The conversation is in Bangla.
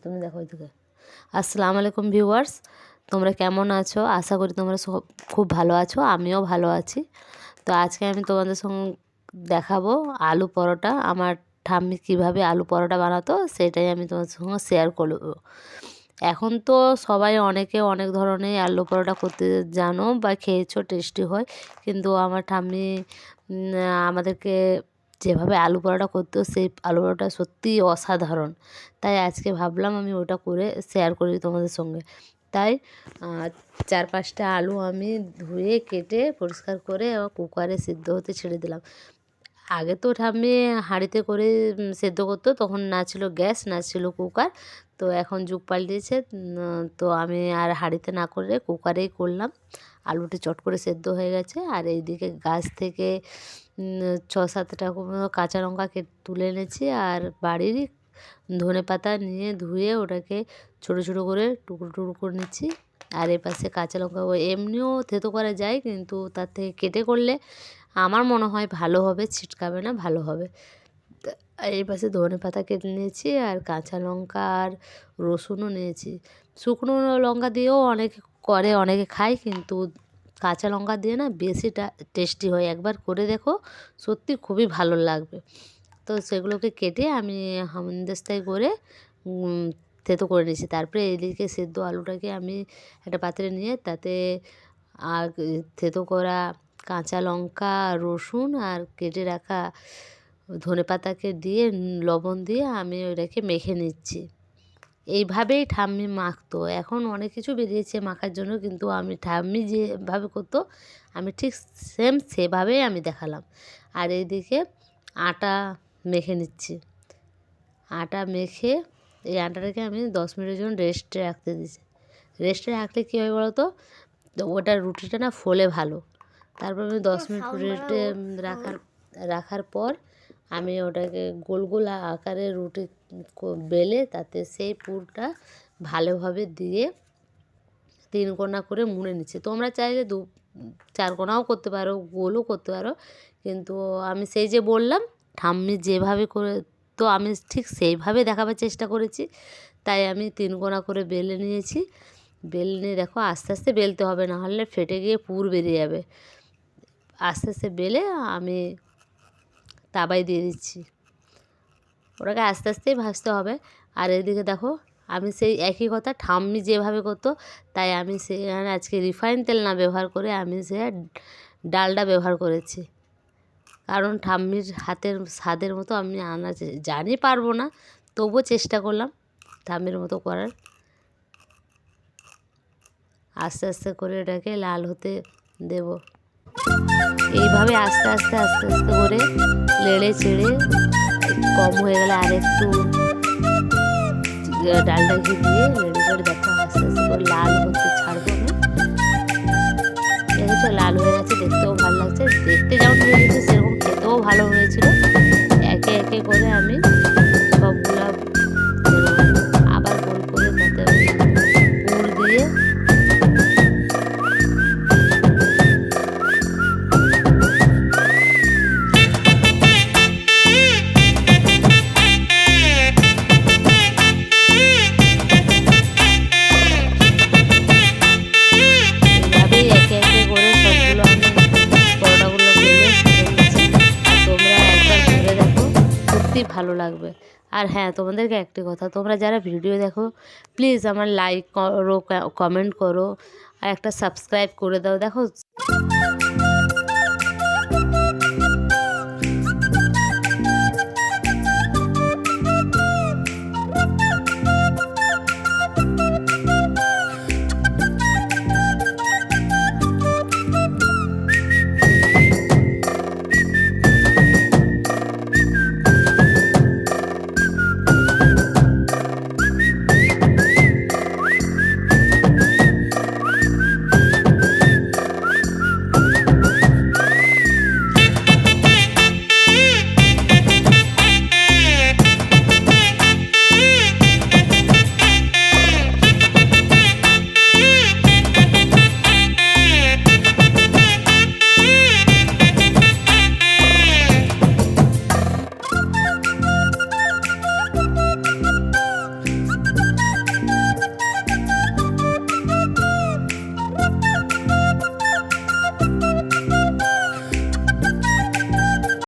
তুমি দেখো ওইদিকে। আসসালামু আলাইকুম ভিউয়ার্স, তোমরা কেমন আছো? আশা করি তোমরা সব খুব ভালো আছো, আমিও ভালো আছি। তো আজকে আমি তোমাদের সঙ্গে দেখাবো আলু পরোটা। আমার ঠাম্মি কীভাবে আলু পরোটা বানাতো সেটাই আমি তোমাদের সঙ্গে শেয়ার করবো। এখন তো সবাই অনেকে অনেক ধরনের আলু পরোটা করতে জানো বা খেয়েছো, টেস্টি হয়। কিন্তু আমার ঠাম্মি আমাদেরকে যেভাবে আলু পরোটা করতো সেই আলু পরোটা সত্যিই অসাধারণ। তাই আজকে ভাবলাম আমি ওটা করে শেয়ার করি তোমাদের সঙ্গে। তাই 4-5টা আলু আমি ধুয়ে কেটে পরিষ্কার করে আবার কুকারে সিদ্ধ হতে ছেড়ে দিলাম। আগে তো ঠাম্মি হাঁড়িতে করে সেদ্ধ করতো, তখন না ছিল গ্যাস না ছিল কুকার। তো এখন যুগ পাল্টিয়েছে, তো আমি আর হাঁড়িতে না করে কুকারেই করলাম। আলুটি চট করে সেদ্ধ হয়ে গেছে। আর এইদিকে গাছ থেকে 6-7টা কাঁচা লঙ্কা তুলে এনেছি, আর বাড়িরই ধনেপাতা নিয়ে ধুয়ে ওটাকে ছোটো ছোটো করে টুকরো টুকরো করে নিচ্ছি। আর এপাশে কাঁচা লঙ্কা এমনিও থেতো করা যায়, কিন্তু তার থেকে কেটে করলে আমার মনে হয় ভালো হবে, ছিটকাবে না, ভালো হবে। আর এই পাশে ধনেপাতা কেটে নিয়েছি, আর কাঁচা লঙ্কা আর রসুনও নিয়েছি। শুকনো লঙ্কা দিয়েও অনেকে করে, অনেকে খায়, কিন্তু কাঁচা লঙ্কা দিয়ে না বেশিটা টেস্টি হয়। একবার করে দেখো, সত্যি খুবই ভালো লাগবে। তো সেগুলোকে কেটে আমি হামানদিস্তায় করে থেতো করে নিয়েছি। তারপরে এদিকে সেদ্ধ আলুটাকে আমি একটা পাত্রে নিয়ে তাতে আর থেতো করা কাঁচা লঙ্কা, রসুন আর কেটে রাখা ধনেপাতাকে দিয়ে লবণ দিয়ে আমি ওটাকে মেখে নিচ্ছি। এইভাবেই ঠাম্মি মাখতো। এখন অনেক কিছু বেরিয়েছে মাখার জন্য, কিন্তু আমি ঠাম্মি যেভাবে করতো আমি ঠিক সেম সেভাবেই আমি দেখালাম। আর এইদিকে আটা মেখে নিচ্ছি। আটা মেখে এই আটাটাকে আমি 10 মিনিটের জন্য রেস্টে রাখতে দিয়েছি। রেস্টে রাখলে কী হয় বলো তো, ওটা রুটিটা না ফোলে ভালো। তারপর আমি 10 মিনিট রেস্টে রাখার পর আমি ওটাকে গোল গোল আকারে রুটি বেলে তাতে সেই পুরটা ভালোভাবে দিয়ে 3 কোনা করে মুড়ে নিচ্ছি। তোমরা চাইলে 4 কোনাও করতে পারো, গোলও করতে পারো, কিন্তু আমি সেই যে বললাম ঠাম্মি যেভাবে করে তো আমি ঠিক সেইভাবে দেখাবার চেষ্টা করেছি। তাই আমি 3 কোনা করে বেলে নিয়েছি। বেলে নিয়ে দেখো আস্তে আস্তে বেলতে হবে, না হলে ফেটে গিয়ে পুর বেরিয়ে যাবে। আস্তে আস্তে বেলে আমি তাওয়ায় দিয়ে দিচ্ছি। ওটাকে আস্তে আস্তেই ভাজতে হবে। আর এদিকে দেখো আমি সেই একই কথা ঠাম্মি যেভাবে করতো, তাই আমি সেখানে আজকে রিফাইন তেল না ব্যবহার করে আমি সে ডালডা ব্যবহার করেছি। কারণ ঠাম্মির হাতের স্বাদের মতো আমি আনা জানি পারবো না, তবুও চেষ্টা করলাম ঠাম্মির মতো করার। আস্তে আস্তে করে এটাকে লাল হতে দেব। এইভাবে আস্তে আস্তে আস্তে আস্তে করে নেড়ে চেড়ে কম হয়ে গেলে আর একটু ডালটাকে দিয়ে নেড়ে চেড়ে দেখো আস্তে আস্তে করে লাল হতে ছাড়বো না। দেখেছো লাল হয়ে গেছে, দেখতেও ভালো লাগছে। দেখতে যেমন হয়েছে সেরকম খেতেও ভালো হয়েছিল। একে একে করে আমি সবগুলা আবার গোল করে তাতে পুর দিয়ে ভালো লাগবে। আর হ্যাঁ, তোমাদেরকে একটি কথা, তোমরা যারা ভিডিও দেখো প্লিজ আমার লাইক করো, কমেন্ট করো, আর একটা সাবস্ক্রাইব করে দাও। দেখো